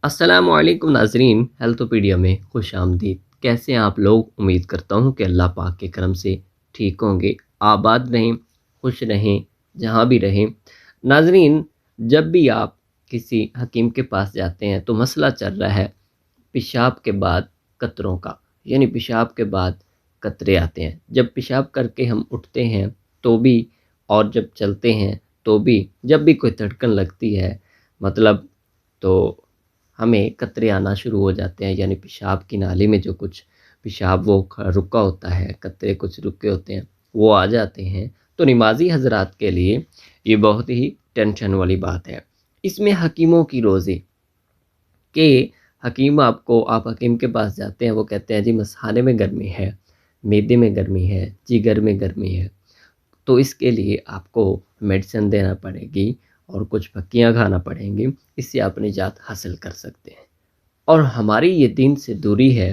السلام علیکم ناظرین، ہیلتھوپیڈیا میں خوش آمدید۔ کیسے ہیں آپ لوگ؟ امید کرتا ہوں کہ اللہ پاک کے کرم سے ٹھیک ہوں گے، آباد رہیں، خوش رہیں، جہاں بھی رہیں۔ ناظرین، جب بھی آپ کسی حکیم کے پاس جاتے ہیں تو مسئلہ چل رہا ہے پیشاب کے بعد قطروں کا، یعنی پیشاب کے بعد قطرے آتے ہیں۔ جب پیشاب کر کے ہم اٹھتے ہیں تو بھی، اور جب چلتے ہیں تو بھی، جب بھی کوئی دھڑکن لگتی ہے تو ہمیں قطرے آنا شروع ہو جاتے ہیں، یعنی پیشاب کی نالی میں جو کچھ پیشاب وہ رکا ہوتا ہے، قطرے کچھ رکے ہوتے ہیں وہ آ جاتے ہیں۔ تو نمازی حضرات کے لیے یہ بہت ہی ٹینشن والی بات ہے۔ اس میں حکیموں کی روزی کہ آپ حکیم کے پاس جاتے ہیں، وہ کہتے ہیں جی مثانے میں گرمی ہے، معدے میں گرمی ہے، جگر میں گرمی ہے، تو اس کے لیے آپ کو میڈیسن دینا پڑے گی اور کچھ پھکیاں کھانا پڑیں گی، اس سے آپ نجات حاصل کر سکتے ہیں۔ اور ہماری یہ دین سے دوری ہے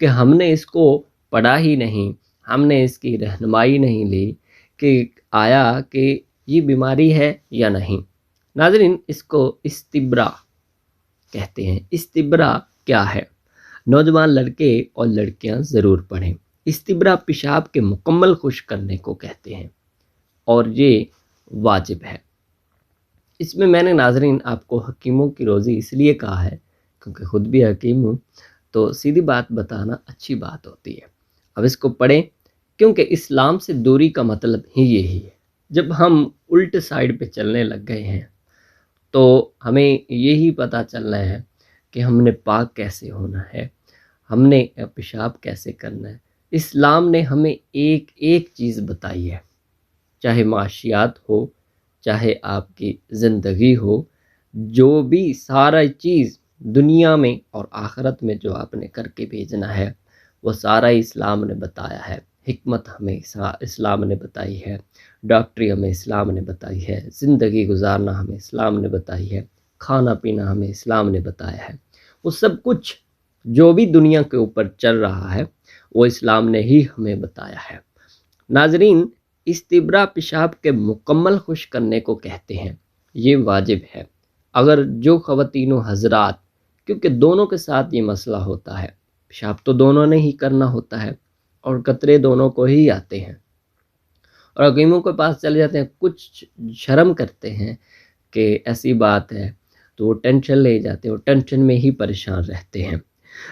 کہ ہم نے اس کو پڑھا ہی نہیں، ہم نے اس کی رہنمائی نہیں لی کہ آیا کہ یہ بیماری ہے یا نہیں۔ ناظرین، اس کو استبرا کہتے ہیں۔ استبرا کیا ہے؟ نوجوان لڑکے اور لڑکیاں ضرور پڑھیں۔ استبرا پیشاب کے مکمل خشک کرنے کو کہتے ہیں اور یہ واجب ہے۔ اس میں نے ناظرین آپ کو حکیموں کی روزی اس لیے کہا ہے کیونکہ خود بھی حکیم ہوں، تو سیدھی بات بتانا اچھی بات ہوتی ہے۔ اب اس کو پڑھیں، کیونکہ اسلام سے دوری کا مطلب ہی یہی ہے۔ جب ہم الٹ سائڈ پہ چلنے لگ گئے ہیں تو ہمیں یہی پتہ چلنا ہے کہ ہم نے پاک کیسے ہونا ہے، ہم نے پیشاب کیسے کرنا ہے۔ اسلام نے ہمیں ایک ایک چیز بتائی ہے، چاہے معاشیات ہو، چاہے آپ کی زندگی ہو، جو بھی سارا چیز دنیا میں اور آخرت میں جو آپ نے کر کے بھیجنا ہے وہ سارا اسلام نے بتایا ہے۔ حکمت ہمیں اسلام نے بتائی ہے، ڈاکٹری ہمیں اسلام نے بتائی ہے، زندگی گزارنا ہمیں اسلام نے بتائی ہے، کھانا پینا ہمیں اسلام نے بتایا ہے۔ وہ سب کچھ جو بھی دنیا کے اوپر چل رہا ہے وہ اسلام نے ہی ہمیں بتایا ہے۔ ناظرین، استبرا پیشاب کے مکمل خشک کرنے کو کہتے ہیں، یہ واجب ہے۔ اگر جو خواتین و حضرات، کیونکہ دونوں کے ساتھ یہ مسئلہ ہوتا ہے، پیشاب تو دونوں نے ہی کرنا ہوتا ہے اور قطرے دونوں کو ہی آتے ہیں، اور حکیموں کے پاس چلے جاتے ہیں، کچھ شرم کرتے ہیں کہ ایسی بات ہے تو وہ ٹینشن لے جاتے ہیں، وہ ٹینشن میں ہی پریشان رہتے ہیں۔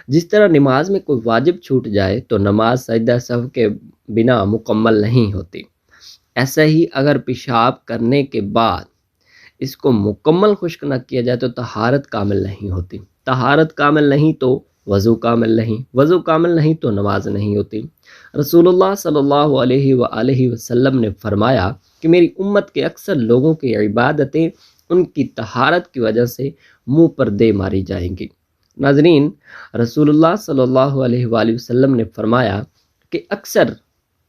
جس طرح نماز میں کوئی واجب چھوٹ جائے تو نماز سجدہ سہو کے بنا مکمل نہیں ہوتی، ایسا ہی اگر پیشاب کرنے کے بعد اس کو مکمل خشک نہ کیا جائے تو طہارت کامل نہیں ہوتی، طہارت کامل نہیں تو وضو کامل نہیں، وضو کامل نہیں تو نماز نہیں ہوتی۔ رسول اللہ صلی اللہ علیہ وآلہ وسلم نے فرمایا کہ میری امت کے اکثر لوگوں کی عبادتیں ان کی طہارت کی وجہ سے منہ پر دے ماری جائیں گی۔ ناظرین، رسول اللہ صلی اللہ علیہ وآلہ وسلم نے فرمایا کہ اکثر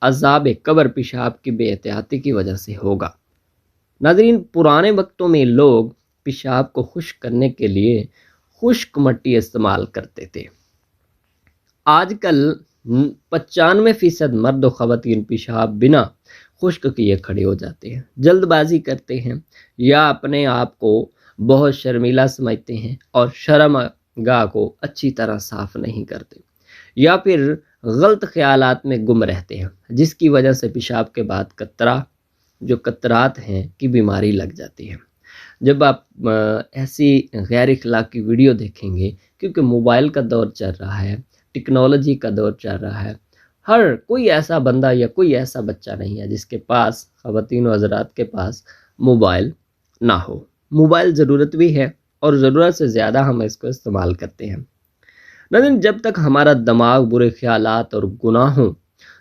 عذاب قبر پیشاب کی بے احتیاطی کی وجہ سے ہوگا۔ ناظرین، پرانے وقتوں میں لوگ پیشاب کو خشک کرنے کے لیے خشک مٹی استعمال کرتے تھے۔ آج کل 95% مرد و خواتین پیشاب بنا خشک کیے کھڑے ہو جاتے ہیں، جلد بازی کرتے ہیں یا اپنے آپ کو بہت شرمیلا سمجھتے ہیں اور شرم گاہ کو اچھی طرح صاف نہیں کرتے، یا پھر غلط خیالات میں گم رہتے ہیں، جس کی وجہ سے پیشاب کے بعد قطرات ہیں کی بیماری لگ جاتی ہے۔ جب آپ ایسی غیر اخلاقی ویڈیو دیکھیں گے، کیونکہ موبائل کا دور چل رہا ہے، ٹیکنالوجی کا دور چل رہا ہے، ہر کوئی ایسا بندہ یا کوئی ایسا بچہ نہیں ہے جس کے پاس، خواتین و حضرات کے پاس موبائل نہ ہو۔ موبائل ضرورت بھی ہے اور ضرورت سے زیادہ ہم اس کو استعمال کرتے ہیں۔ لیکن جب تک ہمارا دماغ برے خیالات اور گناہوں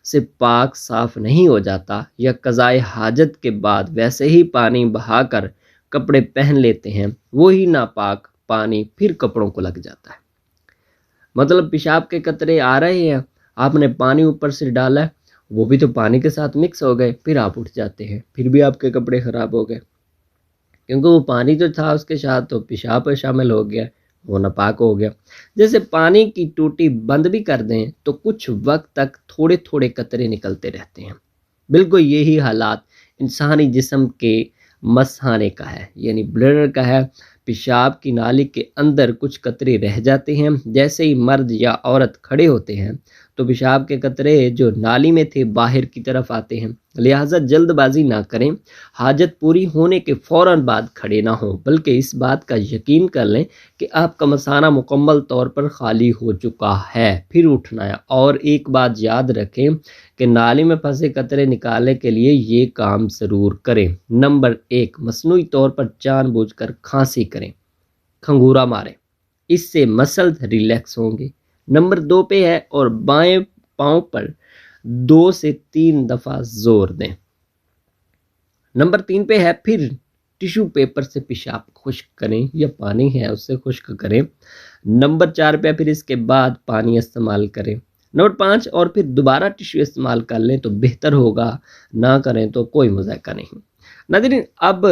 سے پاک صاف نہیں ہو جاتا، یا قضائے حاجت کے بعد ویسے ہی پانی بہا کر کپڑے پہن لیتے ہیں، وہی ناپاک پانی پھر کپڑوں کو لگ جاتا ہے۔ مطلب پیشاب کے قطرے آ رہے ہیں، آپ نے پانی اوپر سے ڈالا ہے، وہ بھی تو پانی کے ساتھ مکس ہو گئے، پھر آپ اٹھ جاتے ہیں، پھر بھی آپ کے کپڑے خراب ہو گئے، کیونکہ وہ پانی جو تھا اس کے ساتھ تو پیشاب میں شامل ہو گیا، وہ ناپاک ہو گیا۔ جیسے پانی کی ٹوٹی بند بھی کر دیں تو کچھ وقت تک تھوڑے تھوڑے قطرے نکلتے رہتے ہیں۔ بالکل یہی حالات انسانی جسم کے مثانے کا ہے، یعنی بلیڈر کا ہے۔ پیشاب کی نالی کے اندر کچھ قطرے رہ جاتے ہیں، جیسے ہی مرد یا عورت کھڑے ہوتے ہیں تو پیشاب کے قطرے جو نالی میں تھے باہر کی طرف آتے ہیں، لہٰذا جلد بازی نہ کریں، حاجت پوری ہونے کے فوراً بعد کھڑے نہ ہوں، بلکہ اس بات کا یقین کر لیں کہ آپ کا مثانہ مکمل طور پر خالی ہو چکا ہے، پھر اٹھنا ہے۔ اور ایک بات یاد رکھیں کہ نالی میں پھنسے قطرے نکالنے کے لیے یہ کام ضرور کریں۔ نمبر 1، مصنوعی طور پر جان بوجھ کر کھانسی کریں، کھنگورا ماریں، اس سے مسلز ریلیکس ہوں گے۔ نمبر 2 پہ ہے، اور بائیں پاؤں پر 2 سے 3 دفعہ زور دیں۔ نمبر 3 پہ ہے، پھر ٹیشو پیپر سے پیشاب خشک کریں یا پانی ہے اس سے خشک کریں۔ نمبر 4 پہ پھر اس کے بعد پانی استعمال کریں۔ نمبر 5، اور پھر دوبارہ ٹیشو استعمال کر لیں تو بہتر ہوگا، نہ کریں تو کوئی مذائقہ نہیں۔ ناظرین، اب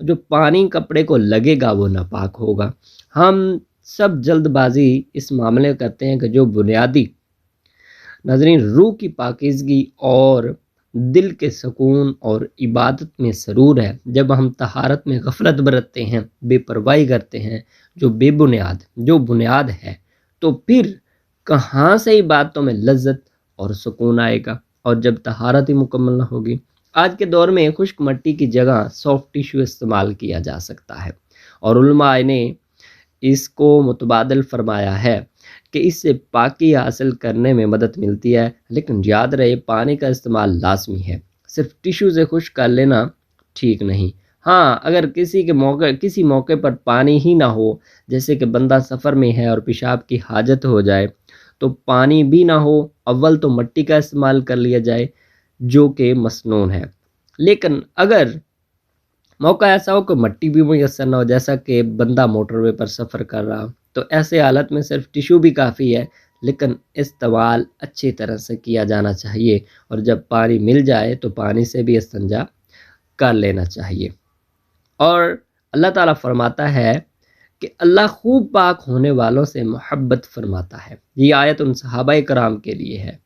جو پانی کپڑے کو لگے گا وہ ناپاک ہوگا۔ ہم سب جلد بازی اس معاملے کرتے ہیں کہ جو بنیادی ناظرین روح کی پاکیزگی اور دل کے سکون اور عبادت میں سرور ہے، جب ہم طہارت میں غفلت برتتے ہیں، بے پرواہی کرتے ہیں، جو بنیاد ہے، تو پھر کہاں سے عبادتوں میں لذت اور سکون آئے گا؟ اور جب طہارت ہی مکمل نہ ہوگی۔ آج کے دور میں خشک مٹی کی جگہ سافٹ ٹیشو استعمال کیا جا سکتا ہے، اور علماء نے اس کو متبادل فرمایا ہے کہ اس سے پاکی حاصل کرنے میں مدد ملتی ہے، لیکن یاد رہے پانی کا استعمال لازمی ہے، صرف ٹیشو سے خشک کر لینا ٹھیک نہیں۔ ہاں، اگر کسی موقع پر پانی ہی نہ ہو، جیسے کہ بندہ سفر میں ہے اور پیشاب کی حاجت ہو جائے تو پانی بھی نہ ہو، اول تو مٹی کا استعمال کر لیا جائے جو کہ مسنون ہے۔ لیکن اگر موقع ایسا ہو کہ مٹی بھی میسر نہ ہو، جیسا کہ بندہ موٹر وے پر سفر کر رہا، تو ایسے حالت میں صرف ٹیشو بھی کافی ہے، لیکن استعمال اچھی طرح سے کیا جانا چاہیے، اور جب پانی مل جائے تو پانی سے بھی استنجا کر لینا چاہیے۔ اور اللہ تعالیٰ فرماتا ہے کہ اللہ خوب پاک ہونے والوں سے محبت فرماتا ہے۔ یہ آیت ان صحابہ کرام کے لیے ہے،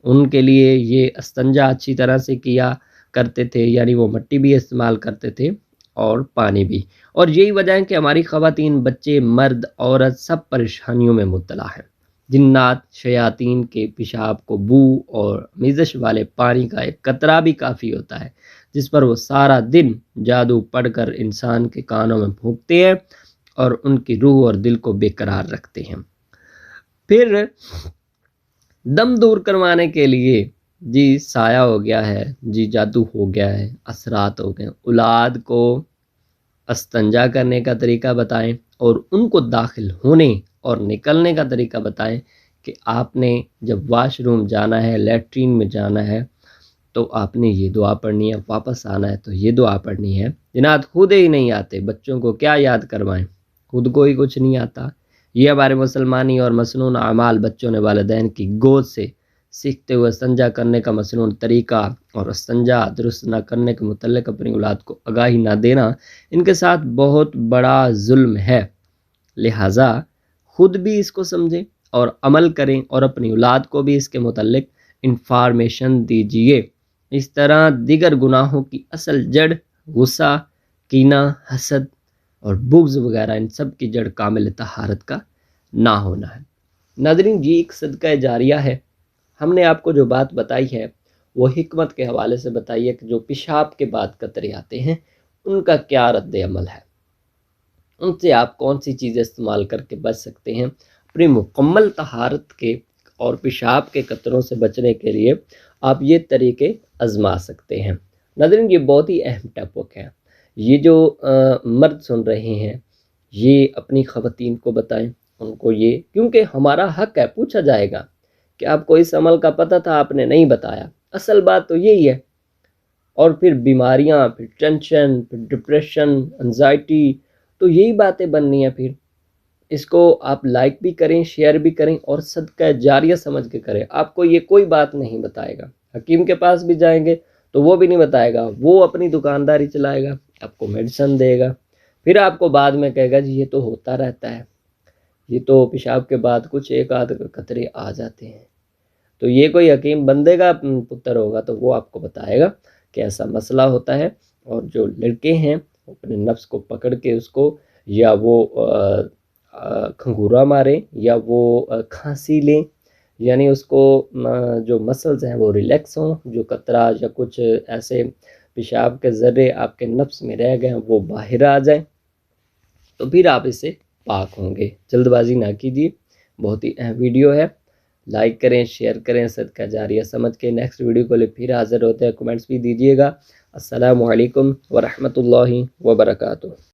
ان کے لیے یہ استنجا اچھی طرح سے کیا کرتے تھے، یعنی وہ مٹی بھی استعمال کرتے تھے اور پانی بھی۔ اور یہی وجہ ہے کہ ہماری خواتین، بچے، مرد، عورت سب پریشانیوں میں مبتلا ہیں۔ جنات، شیاطین کے پیشاب کو بو اور میزش والے پانی کا ایک قطرہ بھی کافی ہوتا ہے، جس پر وہ سارا دن جادو پڑھ کر انسان کے کانوں میں پھونکتے ہیں اور ان کی روح اور دل کو بے قرار رکھتے ہیں۔ پھر دم دور کروانے کے لیے جی سایہ ہو گیا ہے، جی جادو ہو گیا ہے، اثرات ہو گئے، اولاد کو استنجا کرنے کا طریقہ بتائیں اور ان کو داخل ہونے اور نکلنے کا طریقہ بتائیں کہ آپ نے جب واش روم جانا ہے، لیٹرین میں جانا ہے تو آپ نے یہ دعا پڑھنی ہے، واپس آنا ہے تو یہ دعا پڑھنی ہے۔ جنات خود ہی نہیں آتے، بچوں کو کیا یاد کروائیں، خود کو ہی کچھ نہیں آتا۔ یہ ہمارے مسلمانی اور مسنون اعمال بچوں نے والدین کی گود سے سیکھتے ہوئے استنجا کرنے کا مسنون طریقہ اور استنجا درست نہ کرنے کے متعلق اپنی اولاد کو آگاہی نہ دینا ان کے ساتھ بہت بڑا ظلم ہے۔ لہٰذا خود بھی اس کو سمجھیں اور عمل کریں، اور اپنی اولاد کو بھی اس کے متعلق انفارمیشن دیجیے۔ اس طرح دیگر گناہوں کی اصل جڑ غصہ، کینہ، حسد اور بغض وغیرہ، ان سب کی جڑ کامل طہارت کا نہ ہونا ہے۔ ناظرین، یہ ایک صدقہ جاریہ ہے۔ ہم نے آپ کو جو بات بتائی ہے وہ حکمت کے حوالے سے بتائی ہے کہ جو پیشاب کے بعد قطرے آتے ہیں ان کا کیا رد عمل ہے، ان سے آپ کون سی چیزیں استعمال کر کے بچ سکتے ہیں۔ اپنی مکمل طہارت کے اور پیشاب کے قطروں سے بچنے کے لیے آپ یہ طریقے آزما سکتے ہیں۔ ناظرین، یہ بہت ہی اہم ٹاپک ہے، یہ جو مرد سن رہے ہیں یہ اپنی خواتین کو بتائیں، ان کو یہ، کیونکہ ہمارا حق ہے، پوچھا جائے گا کہ آپ کو اس عمل کا پتہ تھا، آپ نے نہیں بتایا۔ اصل بات تو یہی ہے۔ اور پھر بیماریاں، پھر ٹینشن، پھر ڈپریشن، انزائٹی، تو یہی باتیں بننی ہیں۔ پھر اس کو آپ لائک بھی کریں، شیئر بھی کریں اور صدقہ جاریہ سمجھ کے کریں۔ آپ کو یہ کوئی بات نہیں بتائے گا، حکیم کے پاس بھی جائیں گے تو وہ بھی نہیں بتائے گا، وہ اپنی دکانداری چلائے گا، آپ کو میڈیسن دے گا، پھر آپ کو بعد میں کہے گا جی یہ تو ہوتا رہتا ہے، یہ تو پیشاب کے بعد کچھ ایک آدھ قطرے آ جاتے ہیں۔ تو یہ کوئی حکیم بندے کا پتر ہوگا تو وہ آپ کو بتائے گا کہ ایسا مسئلہ ہوتا ہے۔ اور جو لڑکے ہیں اپنے نفس کو پکڑ کے اس کو یا وہ کھنگورا ماریں یا وہ کھانسی لیں، یعنی اس کو جو مسلز ہیں وہ ریلیکس ہوں، جو قطرہ یا کچھ ایسے پیشاب کے ذرے آپ کے نفس میں رہ گئے ہیں وہ باہر آ جائیں، تو پھر آپ اس سے پاک ہوں گے۔ جلد بازی نہ کیجیے، بہت ہی اہم ویڈیو ہے، لائک کریں، شیئر کریں، صدقہ جاریہ سمجھ کے۔ نیکسٹ ویڈیو کو لے پھر حاضر ہوتے ہیں، کمنٹس بھی دیجیے گا۔ السلام علیکم ورحمۃ اللہ وبرکاتہ۔